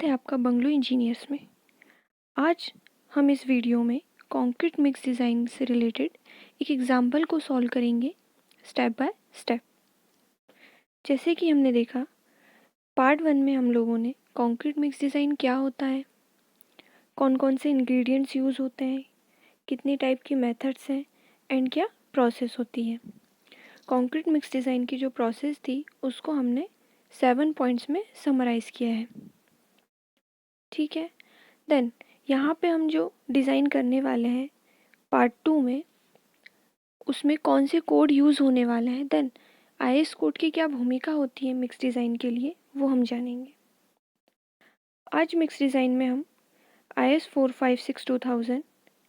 स्वागत है आपका बंगलो इंजीनियर्स में। आज हम इस वीडियो में कंक्रीट मिक्स डिज़ाइन से रिलेटेड एक एग्जाम्पल को सॉल्व करेंगे स्टेप बाय स्टेप। जैसे कि हमने देखा पार्ट 1 में हम लोगों ने कंक्रीट मिक्स डिज़ाइन क्या होता है, कौन कौन से इंग्रेडिएंट्स यूज़ होते हैं, कितनी टाइप की मेथड्स हैं एंड क्या प्रोसेस होती है। कंक्रीट मिक्स डिज़ाइन की जो प्रोसेस थी उसको हमने 7 पॉइंट्स में समराइज़ किया है। ठीक है, देन यहाँ पे हम जो डिज़ाइन करने वाले हैं पार्ट 2 में, उसमें कौन से कोड यूज़ होने वाले हैं, देन आईएस कोड की क्या भूमिका होती है मिक्स डिज़ाइन के लिए, वो हम जानेंगे। आज मिक्स डिज़ाइन में हम IS 456-2000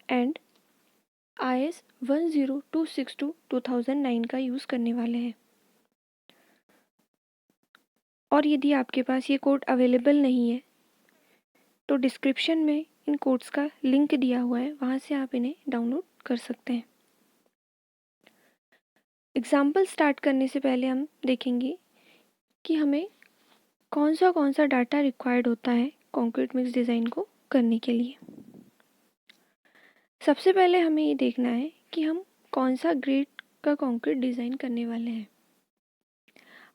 एंड IS 10262-2009 का यूज़ करने वाले हैं। और यदि आपके पास ये कोड अवेलेबल नहीं है तो डिस्क्रिप्शन में इन कोड्स का लिंक दिया हुआ है, वहाँ से आप इन्हें डाउनलोड कर सकते हैं। एग्जाम्पल स्टार्ट करने से पहले हम देखेंगे कि हमें कौन सा डाटा रिक्वायर्ड होता है कंक्रीट मिक्स डिज़ाइन को करने के लिए। सबसे पहले हमें ये देखना है कि हम कौन सा ग्रेड का कंक्रीट डिज़ाइन करने वाले हैं।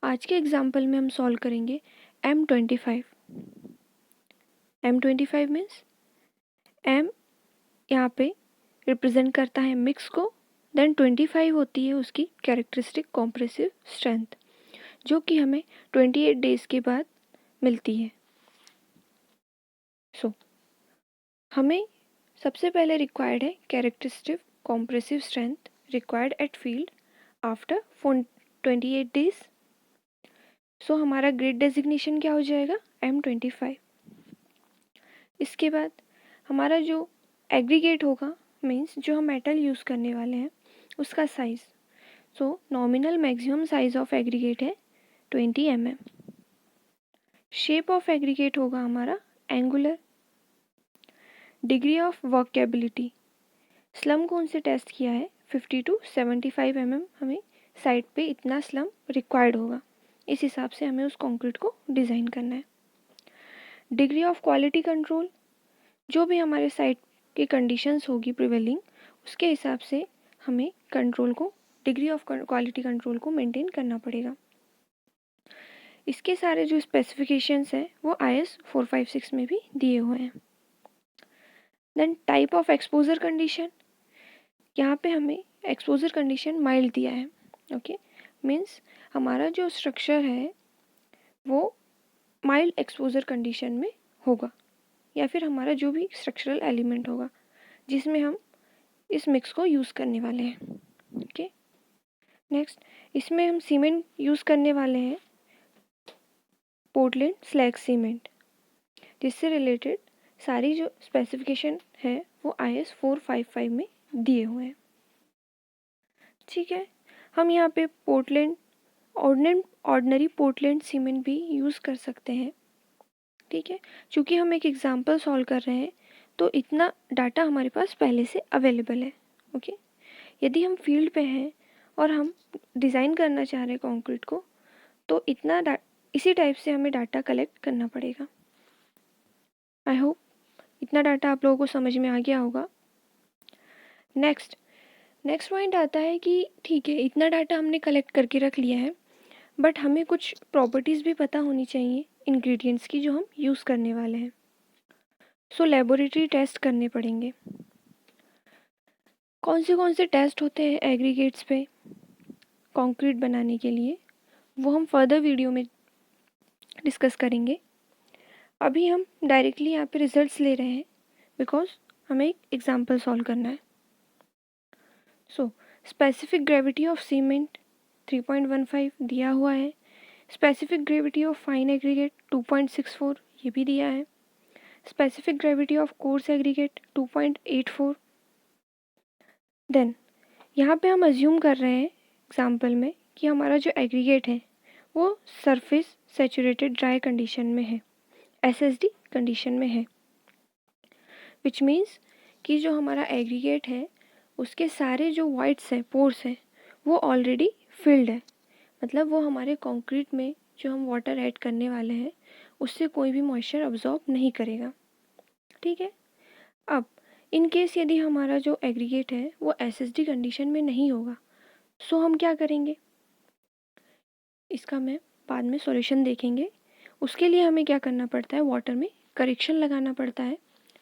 आज के एग्जाम्पल में हम सॉल्व करेंगे M25। M25 मीन्स M यहाँ पे रिप्रेजेंट करता है मिक्स को, देन 25 होती है उसकी कैरेक्टरिस्टिक कॉम्प्रेसिव स्ट्रेंथ, जो कि हमें 28 डेज़ के बाद मिलती है। हमें सबसे पहले रिक्वायर्ड है characteristic compressive strength required at field after 28 days. हमारा ग्रेड डेजिग्नेशन क्या हो जाएगा, M25। इसके बाद हमारा जो एग्रीगेट होगा, मीन्स जो हम मेटल यूज़ करने वाले हैं उसका size. Nominal maximum size of aggregate है 20 mm। शेप ऑफ एग्रीगेट होगा हमारा angular. Degree of workability, slum कौन से टेस्ट किया है, 50 to 75 mm हमें साइड पे इतना स्लम रिक्वायर्ड होगा, इस हिसाब से हमें उस कंक्रीट को डिज़ाइन करना है। डिग्री ऑफ क्वालिटी कंट्रोल, जो भी हमारे साइड की कंडीशंस होगी प्रिवेलिंग, उसके हिसाब से हमें कंट्रोल को, डिग्री ऑफ क्वालिटी कंट्रोल को मेंटेन करना पड़ेगा। इसके सारे जो स्पेसिफिकेशंस हैं वो IS 456 में भी दिए हुए हैं। Then type of exposure condition, यहाँ पे हमें एक्सपोजर कंडीशन माइल्ड दिया है। ओके, मीन्स हमारा जो स्ट्रक्चर है वो माइल्ड एक्सपोजर कंडीशन में होगा, या फिर हमारा जो भी स्ट्रक्चरल एलिमेंट होगा जिसमें हम इस मिक्स को यूज़ करने वाले हैं। ओके, नेक्स्ट इसमें हम सीमेंट यूज़ करने वाले हैं पोर्टलैंड स्लैग सीमेंट, जिससे रिलेटेड सारी जो स्पेसिफिकेशन है वो IS 455 में दिए हुए हैं। ठीक है, हम यहाँ पे पोर्टलैंड ऑर्डिनरी पोर्टलैंड सीमेंट भी यूज़ कर सकते हैं। ठीक है, चूँकि हम एक एग्जांपल सॉल्व कर रहे हैं तो इतना डाटा हमारे पास पहले से अवेलेबल है। ओके, यदि हम फील्ड पे हैं और हम डिज़ाइन करना चाह रहे हैं कंक्रीट को, तो इसी टाइप से हमें डाटा कलेक्ट करना पड़ेगा। आई होप इतना डाटा आप लोगों को समझ में आ गया होगा। नेक्स्ट पॉइंट आता है कि ठीक है, इतना डाटा हमने कलेक्ट करके रख लिया है, बट हमें कुछ प्रॉपर्टीज़ भी पता होनी चाहिए इंग्रेडिएंट्स की जो हम यूज़ करने वाले हैं। लेबोरेटरी टेस्ट करने पड़ेंगे। कौन से टेस्ट होते हैं एग्रीगेट्स पे कंक्रीट बनाने के लिए, वो हम फर्दर वीडियो में डिस्कस करेंगे। अभी हम डायरेक्टली यहाँ पे रिजल्ट्स ले रहे हैं बिकॉज हमें एक एग्जाम्पल सॉल्व करना है। स्पेसिफिक ग्रेविटी ऑफ सीमेंट 3.15 दिया हुआ है। Specific gravity of fine aggregate 2.64 ये भी दिया है। Specific gravity of coarse aggregate 2.84। Then यहाँ पे हम अज्यूम कर रहे हैं एग्जाम्पल में कि हमारा जो एग्रीगेट है वो सरफेस सैचुरेटेड ड्राई कंडीशन में है, SSD कंडीशन में है, विच मीन्स कि जो हमारा एग्रीगेट है उसके सारे जो वाइड्स हैं, पोर्स हैं, वो ऑलरेडी फिल्ड है। मतलब वो हमारे कंक्रीट में जो हम वाटर ऐड करने वाले हैं उससे कोई भी मॉइस्चर अब्जॉर्ब नहीं करेगा। ठीक है। अब इन केस यदि हमारा जो एग्रीगेट है वो एसएसडी कंडीशन में नहीं होगा, सो हम क्या करेंगे, इसका मैं बाद में सॉल्यूशन देखेंगे। उसके लिए हमें क्या करना पड़ता है, वाटर में करेक्शन लगाना पड़ता है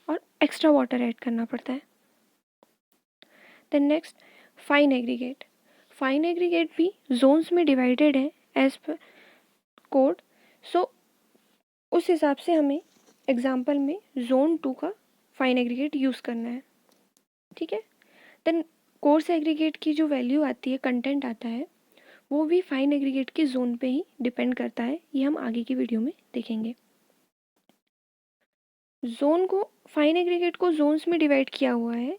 और एक्स्ट्रा वाटर ऐड करना पड़ता है। Then next fine aggregate. Fine aggregate भी जोन्स में डिवाइडेड है एज पर कोड। सो उस हिसाब से हमें एग्जाम्पल में जोन 2 का फाइन एग्रीगेट यूज़ करना है। ठीक है। देन कोर्स एग्रीगेट की जो वैल्यू आती है, कंटेंट आता है, वो भी फाइन एग्रीगेट के जोन पे ही डिपेंड करता है। ये हम आगे की वीडियो में देखेंगे। जोन को, फाइन एग्रीगेट को जोन्स में डिवाइड किया हुआ है।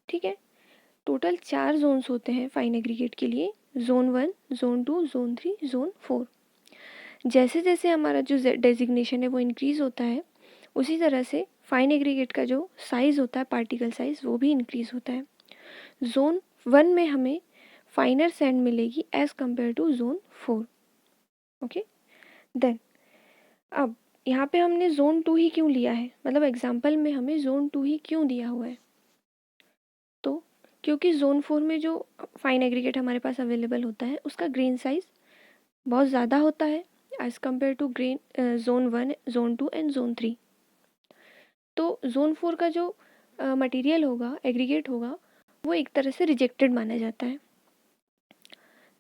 ठीक है। टोटल 4 जोन्स होते हैं फाइन एग्रीगेट के लिए, जोन 1, जोन 2, जोन 3, जोन 4। जैसे जैसे हमारा जो डेजिग्नेशन है वो इंक्रीज होता है, उसी तरह से फाइन एग्रीगेट का जो साइज़ होता है, पार्टिकल साइज, वो भी इंक्रीज होता है। जोन 1 में हमें फाइनर सैंड मिलेगी as compare to zone 4। Okay. Then अब यहाँ पे हमने जोन 2 ही क्यों लिया है, मतलब एग्जाम्पल में हमें जोन 2 ही क्यों दिया हुआ है, तो क्योंकि जोन 4 में जो फाइन एग्रीगेट हमारे पास अवेलेबल होता है उसका ग्रेन साइज बहुत ज़्यादा होता है as compare to grain zone 1, zone 2 and zone 3। तो जोन 4 का जो मटेरियल होगा, एग्रीगेट होगा, वो एक तरह से रिजेक्टेड माना जाता है।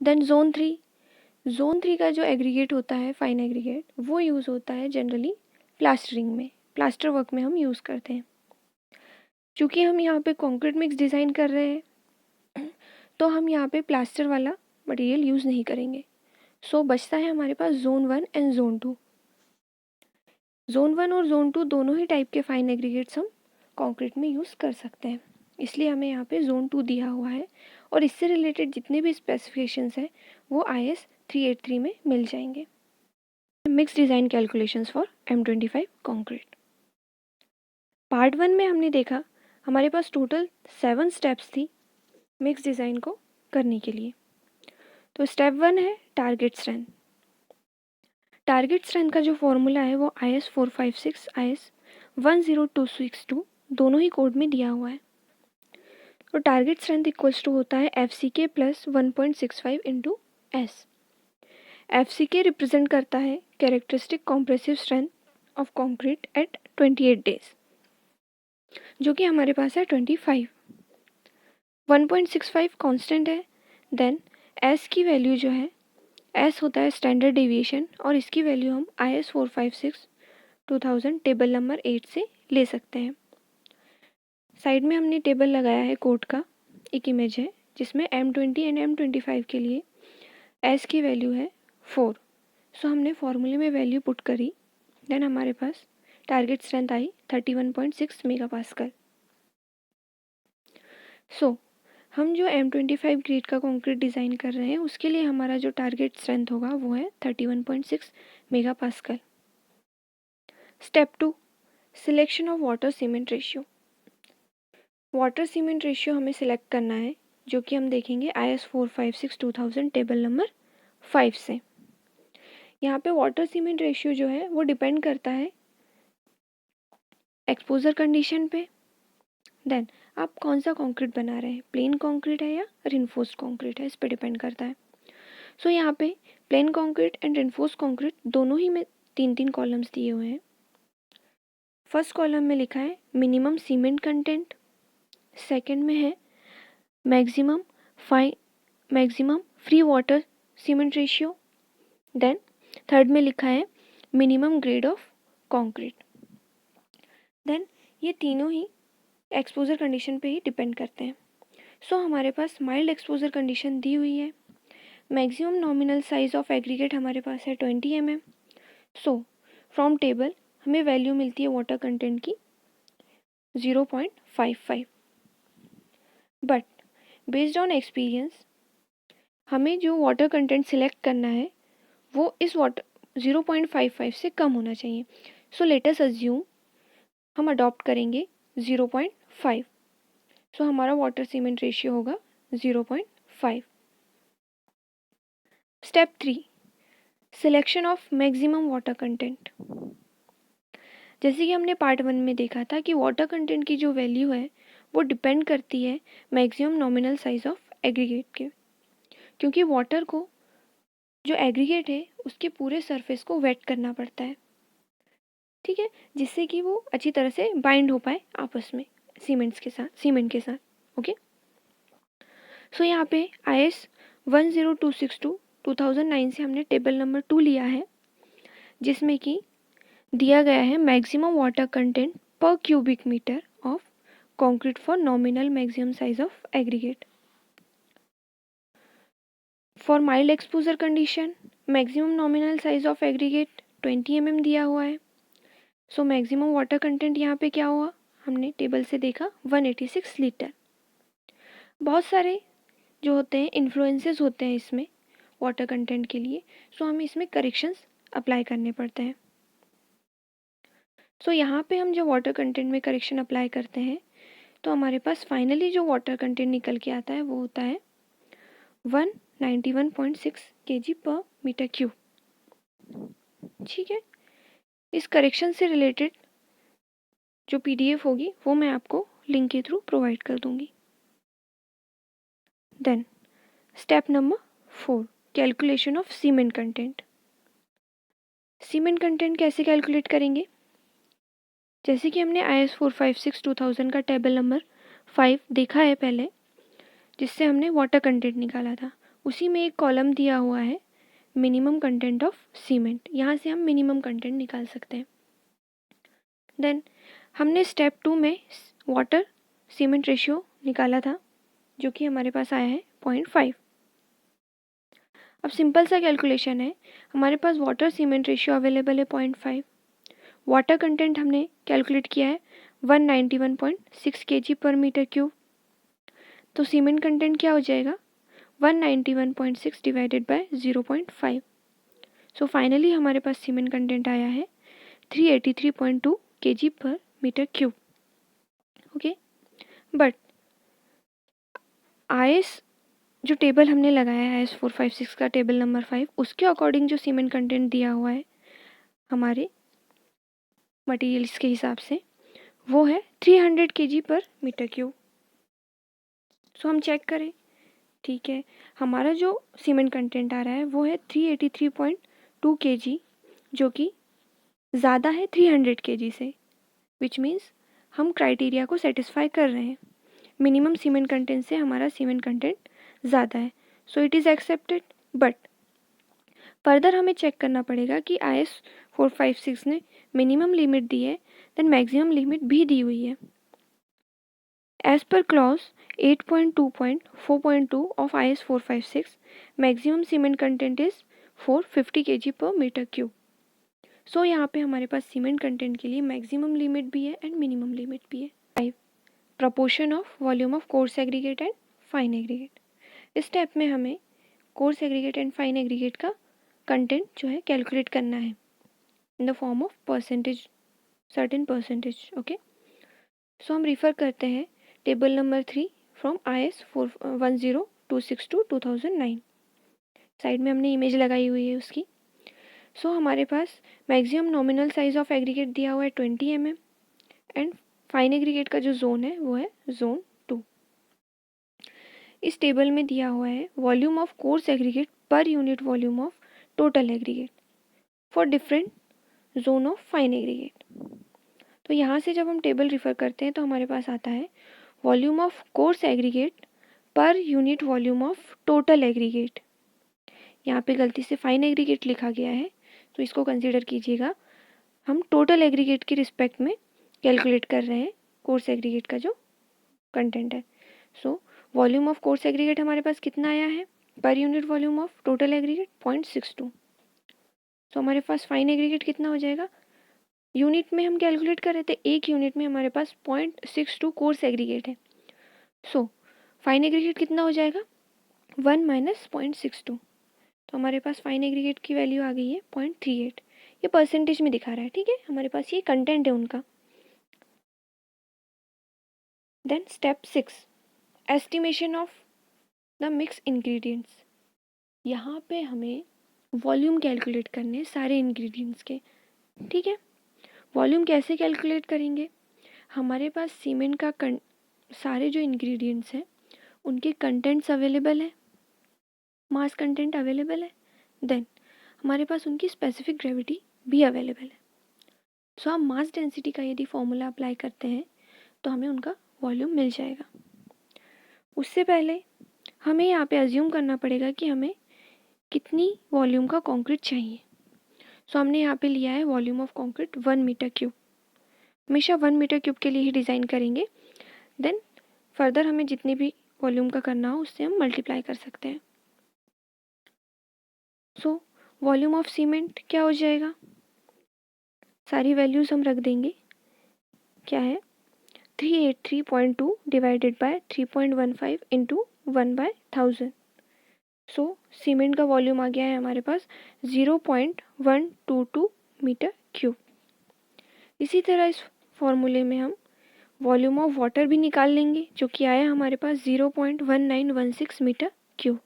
देन जोन 3 का जो एग्रीगेट होता है, फाइन एग्रीगेट, वो यूज़ होता है जनरली प्लास्टरिंग में, प्लास्टर वर्क में हम यूज़ करते हैं। चूँकि हम यहाँ पे कंक्रीट मिक्स डिज़ाइन कर रहे हैं तो हम यहाँ पे प्लास्टर वाला मटेरियल यूज़ नहीं करेंगे। सो बचता है हमारे पास जोन 1 एंड जोन 2। जोन 1 और जोन 2 दोनों ही टाइप के फाइन एग्रीगेट्स हम कंक्रीट में यूज़ कर सकते हैं, इसलिए हमें यहाँ पे जोन 2 दिया हुआ है। और इससे रिलेटेड जितने भी स्पेसिफिकेशंस हैं वो IS 383 में मिल जाएंगे। Mix design calculations for M25 concrete. Part 1 में हमने देखा हमारे पास टोटल 7 स्टेप्स थी मिक्स डिज़ाइन को करने के लिए। तो स्टेप 1 है टारगेट स्ट्रेंथ। टारगेट स्ट्रेंथ का जो फॉर्मूला है वो IS 456, IS 10262 दोनों ही कोड में दिया हुआ है। तो टारगेट स्ट्रेंथ इक्वल्स टू होता है FCK plus 1.65 into S। FCK represent करता है characteristic compressive strength of concrete at 28 days, जो कि हमारे पास है 25। 1.65 कांस्टेंट है। देन S की वैल्यू जो है, S होता है स्टैंडर्ड डेविएशन, और इसकी वैल्यू हम IS 456 2000 टेबल नंबर 8 से ले सकते हैं। साइड में हमने टेबल लगाया है कोड का, एक इमेज है जिसमें M20 एंड M25 के लिए S की वैल्यू है 4। सो हमने फॉर्मूले में वैल्यू पुट करी, देन हमारे पास टारगेट स्ट्रेंथ आई 31.6 मेगापास्कल। सो हम जो M25 ग्रेड का कंक्रीट डिज़ाइन कर रहे हैं उसके लिए हमारा जो टारगेट स्ट्रेंथ होगा वो है 31.6 megapascal. Step 2, selection of water cement ratio. Water cement ratio हमें सिलेक्ट करना है, जो कि हम देखेंगे IS 456 2000 टेबल नंबर 5 से। यहाँ पे वाटर सीमेंट रेशियो जो है वो डिपेंड करता है एक्सपोजर कंडीशन पे। देन आप कौन सा कंक्रीट बना रहे हैं, प्लेन कंक्रीट है या रिइंफोर्स्ड कंक्रीट है, इस पे डिपेंड करता है। सो यहाँ पे plane concrete and reinforced concrete दोनों ही में 3-3 कॉलम्स दिए हुए हैं। फर्स्ट कॉलम में लिखा है मिनिमम सीमेंट कंटेंट, सेकंड में है maximum free water cement ratio, then third में लिखा है minimum grade of concrete. Then ये तीनों ही एक्सपोजर कंडीशन पे ही डिपेंड करते हैं। सो हमारे पास माइल्ड एक्सपोजर कंडीशन दी हुई है। Maximum nominal size of aggregate हमारे पास है 20 mm। सो फ्रॉम टेबल हमें वैल्यू मिलती है वाटर कंटेंट की 0.55। बट बेस्ड ऑन एक्सपीरियंस हमें जो वाटर कंटेंट सिलेक्ट करना है वो इस वाटर 0.55 से कम होना चाहिए। सो लेट अस अज्यूम हम अडॉप्ट करेंगे 0.5। सो हमारा वाटर सीमेंट रेशियो होगा 0.5। Step 3, selection of maximum water content. जैसे कि हमने पार्ट 1 में देखा था कि वाटर कंटेंट की जो वैल्यू है वो डिपेंड करती है maximum nominal size of aggregate के, क्योंकि वाटर को जो एग्रीगेट है उसके पूरे सरफेस को वेट करना पड़ता है, ठीक है, जिससे कि वो अच्छी तरह से बाइंड हो पाए आपस में सीमेंट के साथ। ओके, सो यहाँ पे IS 10262 2009 से हमने टेबल नंबर 2 लिया है, जिसमें कि दिया गया है maximum water content per cubic metre of concrete for nominal maximum size of aggregate. For mild exposure condition maximum nominal size of aggregate 20 mm दिया हुआ है। सो मैक्सिमम वाटर कंटेंट यहाँ पे क्या हुआ, हमने टेबल से देखा 186 लीटर। बहुत सारे जो होते हैं इन्फ्लुएंसेस होते हैं इसमें वाटर कंटेंट के लिए, सो हमें इसमें करेक्शंस अप्लाई करने पड़ते हैं। सो यहाँ पे हम जब वाटर कंटेंट में करेक्शन अप्लाई करते हैं तो हमारे पास फाइनली जो वाटर कंटेंट निकल के आता है वो होता है 191.6 kg पर मीटर क्यूब। ठीक है, इस करेक्शन से रिलेटेड जो PDF होगी वो मैं आपको लिंक के थ्रू प्रोवाइड कर दूंगी। Then step number 4, calculation of cement content. Cement content कैसे कैलकुलेट करेंगे, जैसे कि हमने IS 456 2000 का टेबल नंबर 5 देखा है पहले, जिससे हमने वाटर कंटेंट निकाला था, उसी में एक कॉलम दिया हुआ है मिनिमम कंटेंट ऑफ सीमेंट, यहाँ से हम मिनिमम कंटेंट निकाल सकते हैं। देन हमने स्टेप 2 में वाटर सीमेंट रेशियो निकाला था, जो कि हमारे पास आया है 0.5। अब सिंपल सा कैलकुलेशन है, हमारे पास वाटर सीमेंट रेशियो अवेलेबल है 0.5, वाटर कंटेंट हमने कैलकुलेट किया है 191.6 kg पर मीटर क्यूब, तो सीमेंट कंटेंट क्या हो जाएगा 191.6 डिवाइडेड बाय 0.5। सो फाइनली हमारे पास सीमेंट कंटेंट आया है 383.2 kg पर metre cube. Okay, but IS जो टेबल हमने लगाया है IS 456 का टेबल नंबर 5, उसके अकॉर्डिंग जो सीमेंट कंटेंट दिया हुआ है हमारे मटेरियल्स के हिसाब से वो है 300 kg पर मीटर क्यूब। सो हम चेक करें, ठीक है, हमारा जो सीमेंट कंटेंट आ रहा है वो है 383.2 kg, जो कि ज़्यादा है 300 kg से, विच मीन्स हम क्राइटेरिया को सेटिस्फाई कर रहे हैं, मिनिमम सीमेंट कंटेंट से हमारा सीमेंट कंटेंट ज़्यादा है, so it is accepted. But further हमें चेक करना पड़ेगा कि IS 456 ने मिनिमम लिमिट दी है, देन मैक्सिमम लिमिट भी दी हुई है। As per clause 8.2.4.2 of IS 456, maximum cement content is 450 kg पर मीटर क्यूब। सो यहाँ पे हमारे पास सीमेंट कंटेंट के लिए मैक्सिमम लिमिट भी है एंड मिनिमम लिमिट भी है। 5, proportion of volume of coarse aggregate and fine aggregate. इस स्टेप में हमें coarse aggregate and fine aggregate का कंटेंट जो है कैलकुलेट करना है in the form of percentage, certain percentage. Okay, so हम रिफ़र करते हैं table number 3 from IS 10262 2009। Side में हमने इमेज लगाई हुई है उसकी। सो हमारे पास maximum nominal size of aggregate दिया हुआ है 20 mm एंड फाइन एग्रीगेट का जो जोन है वो है जोन 2। इस टेबल में दिया हुआ है volume of coarse aggregate per unit volume of total aggregate for different zone of fine aggregate. तो यहाँ से जब हम टेबल रिफ़र करते हैं तो हमारे पास आता है volume of coarse aggregate per unit volume of total aggregate. यहाँ पे गलती से फाइन एग्रीगेट लिखा गया है, तो इसको कंसीडर कीजिएगा, हम टोटल एग्रीगेट की रिस्पेक्ट में कैलकुलेट कर रहे हैं कोर्स एग्रीगेट का जो कंटेंट है। So volume of coarse aggregate हमारे पास कितना आया है per unit volume of total aggregate 0.62। तो हमारे पास फाइन एग्रीगेट कितना हो जाएगा, यूनिट में हम कैलकुलेट कर रहे थे, एक यूनिट में हमारे पास 0.62 कोर्स एग्रीगेट है। सो फाइन एग्रीगेट कितना हो जाएगा 1 माइनस 0.62, तो हमारे पास फाइन एग्रीगेट की वैल्यू आ गई है 0.38। ये परसेंटेज में दिखा रहा है, ठीक है, हमारे पास ये कंटेंट है उनका। Then step 6, estimation of the mix ingredients. यहाँ पे हमें वॉल्यूम कैलकुलेट करने हैं सारे इंग्रेडिएंट्स के। ठीक है, वॉल्यूम कैसे कैलकुलेट करेंगे? हमारे पास सीमेंट का सारे जो इंग्रेडिएंट्स हैं उनके कंटेंट्स अवेलेबल है, मास कंटेंट अवेलेबल है, देन हमारे पास उनकी स्पेसिफिक ग्रेविटी भी अवेलेबल है। सो हम मास डेंसिटी का यदि फॉर्मूला अप्लाई करते हैं तो हमें उनका वॉल्यूम मिल जाएगा। उससे पहले हमें यहाँ पे अज्यूम करना पड़ेगा कि हमें कितनी वॉल्यूम का कंक्रीट चाहिए। सो हमने यहाँ पे लिया है volume of concrete 1 metre cube. हमेशा 1 मीटर क्यूब के लिए ही डिज़ाइन करेंगे, देन फर्दर हमें जितनी भी वॉल्यूम का करना हो उससे हम मल्टीप्लाई कर सकते हैं। सो वॉल्यूम ऑफ सीमेंट क्या हो जाएगा, सारी वैल्यूज़ हम रख देंगे। क्या है, 383.2 divided by 3.15 into 1/1000। So cement का वॉल्यूम आ गया है हमारे पास 0.122 मीटर क्यूब। इसी तरह इस फॉर्मूले में हम वॉल्यूम ऑफ वाटर भी निकाल लेंगे, जो कि आया हमारे पास 0.1916 metre cube.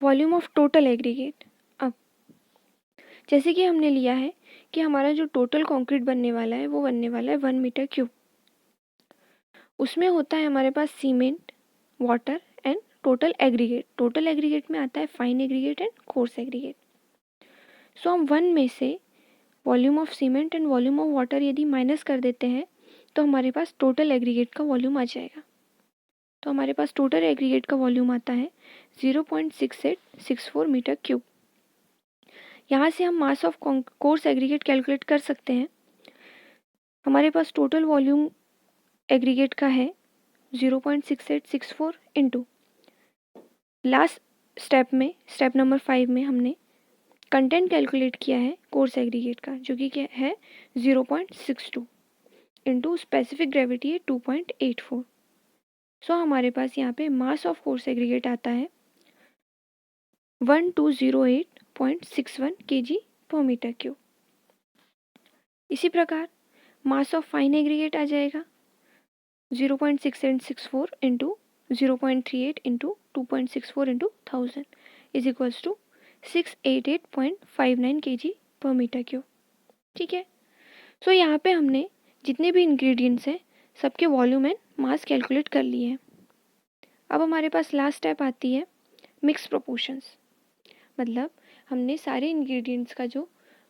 Volume of total aggregate, अब जैसे कि हमने लिया है कि हमारा जो टोटल कंक्रीट बनने वाला है वो बनने वाला है 1 मीटर क्यूब। उसमें होता है हमारे पास cement, water and total aggregate. Total aggregate में आता है fine aggregate and coarse aggregate. So हम 1 में से volume of cement and volume of water यदि माइनस कर देते हैं तो हमारे पास टोटल एग्रीगेट का वॉल्यूम आ जाएगा। तो हमारे पास टोटल एग्रीगेट का वॉल्यूम आता है 0.6864 मीटर क्यूब। यहाँ से हम mass of coarse aggregate calculate कर सकते हैं। हमारे पास टोटल वॉल्यूम एग्रीगेट का है 0.6864 इंटू लास्ट स्टेप में, स्टेप नंबर 5 में हमने कंटेंट कैलकुलेट किया है कोर्स एग्रीगेट का, जो कि क्या है 0.62 इंटू स्पेसिफिक ग्रेविटी है 2.84। सो हमारे पास यहाँ पे मास ऑफ कोर्स एग्रीगेट आता है 1208.61 kg पर मीटर क्यूब। इसी प्रकार मास ऑफ फाइन एग्रीगेट आ जाएगा 0.6864 into 0.38 into 2.64 into 1000 is equals to 688.59 kg पर मीटर क्यूब। ठीक है, सो यहाँ पे हमने जितने भी इंग्रेडिएंट्स हैं सबके वॉल्यूम एंड मास कैलकुलेट कर लिए हैं। अब हमारे पास लास्ट स्टेप आती है मिक्स प्रोपोर्शंस, मतलब हमने सारे इंग्रेडिएंट्स का जो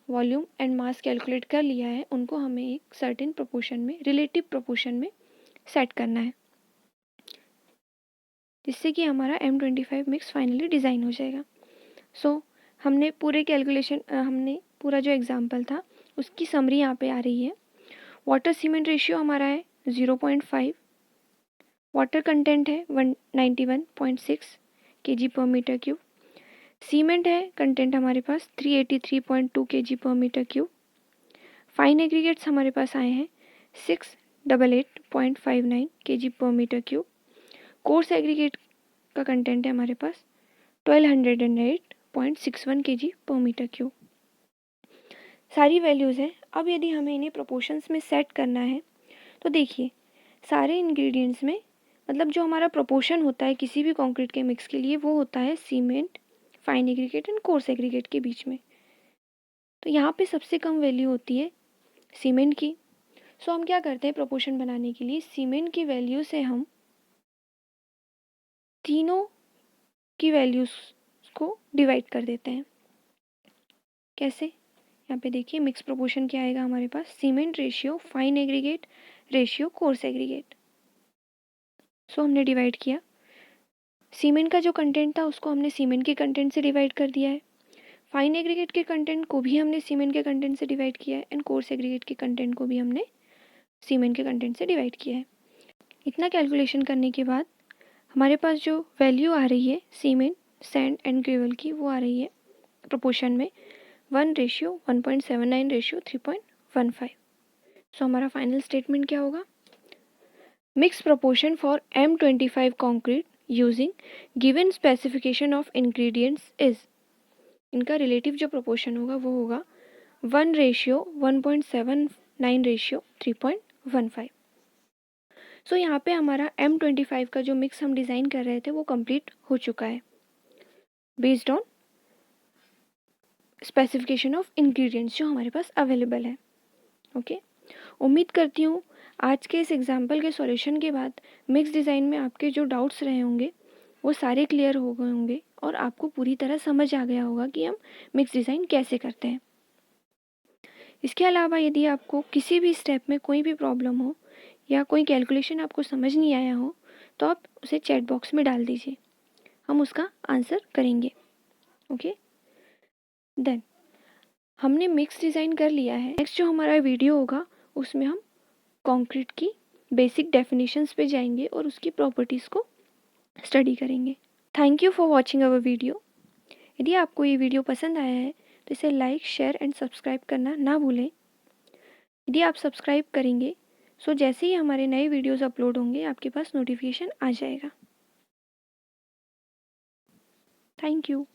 वॉल्यूम एंड मास कैलकुलेट कर लिया है उनको हमें एक सर्टेन प्रोपोर्शन में, रिलेटिव प्रोपोर्शन में सेट करना है, जिससे कि हमारा M25 मिक्स फाइनली डिज़ाइन हो जाएगा। सो हमने पूरे कैलकुलेशन, हमने पूरा जो एग्जाम्पल था उसकी समरी यहाँ पे आ रही है। वाटर सीमेंट रेशियो हमारा है 0.5, वाटर कंटेंट है 191.6 kg पर मीटर क्यूब, सीमेंट है कंटेंट हमारे पास 383.2 kg पर मीटर क्यूब, फाइन एग्रीगेट्स हमारे पास आए हैं 688.59 kg पर मीटर क्यूब, कोर्स एग्रीगेट का कंटेंट है हमारे पास 1208.61 kg पर मीटर क्यूब। सारी वैल्यूज़ हैं। अब यदि हमें इन्हें प्रोपोर्शंस में सेट करना है तो देखिए सारे इंग्रेडिएंट्स में, मतलब जो हमारा प्रोपोर्शन होता है किसी भी कंक्रीट के मिक्स के लिए वो होता है cement, fine aggregate and coarse aggregate के बीच में। तो यहाँ पे सबसे कम वैल्यू होती है सीमेंट की। सो हम क्या करते हैं प्रोपोर्शन बनाने के लिए, सीमेंट की वैल्यू से हम तीनों की वैल्यूज़ को डिवाइड कर देते हैं। कैसे, यहाँ पे देखिए मिक्स प्रोपोर्शन क्या आएगा हमारे पास, cement ratio fine aggregate ratio coarse aggregate. So हमने डिवाइड किया, सीमेंट का जो कंटेंट था उसको हमने सीमेंट के कंटेंट से डिवाइड कर दिया है, फाइन एग्रीगेट के कंटेंट को भी हमने सीमेंट के कंटेंट से डिवाइड किया है एंड कोर्स एग्रीगेट के कंटेंट को भी हमने सीमेंट के कंटेंट से डिवाइड किया है। इतना कैलकुलेशन करने के बाद हमारे पास जो वैल्यू आ रही है सीमेंट, सैंड एंड ग्रेवल की, वो आ रही है प्रोपोर्शन में 1:1.79:3.15। सो हमारा फाइनल स्टेटमेंट क्या होगा, mix proportion for M25 concrete using given specification of ingredients is, इनका रिलेटिव जो प्रोपोर्शन होगा वो होगा 1:1.79:3.15। सो यहाँ पे हमारा M25 का जो मिक्स हम डिज़ाइन कर रहे थे वो कंप्लीट हो चुका है based on specification of ingredients जो हमारे पास अवेलेबल है। ओके, उम्मीद करती हूँ आज के इस एग्जाम्पल के सॉल्यूशन के बाद मिक्स डिज़ाइन में आपके जो डाउट्स रहे होंगे वो सारे क्लियर हो गए होंगे और आपको पूरी तरह समझ आ गया होगा कि हम मिक्स डिज़ाइन कैसे करते हैं। इसके अलावा यदि आपको किसी भी स्टेप में कोई भी प्रॉब्लम हो या कोई कैलकुलेशन आपको समझ नहीं आया हो तो आप उसे चैट बॉक्स में डाल दीजिए, हम उसका आंसर करेंगे। ओके, देन हमने मिक्स डिज़ाइन कर लिया है। नेक्स्ट जो हमारा वीडियो होगा उसमें हम कंक्रीट की बेसिक डेफिनेशंस पे जाएंगे और उसकी प्रॉपर्टीज़ को स्टडी करेंगे। Thank you for watching our video. यदि आपको ये वीडियो पसंद आया है तो इसे लाइक, शेयर एंड सब्सक्राइब करना ना भूलें। यदि आप सब्सक्राइब करेंगे सो जैसे ही हमारे नए वीडियोस अपलोड होंगे आपके पास नोटिफिकेशन आ जाएगा। Thank you.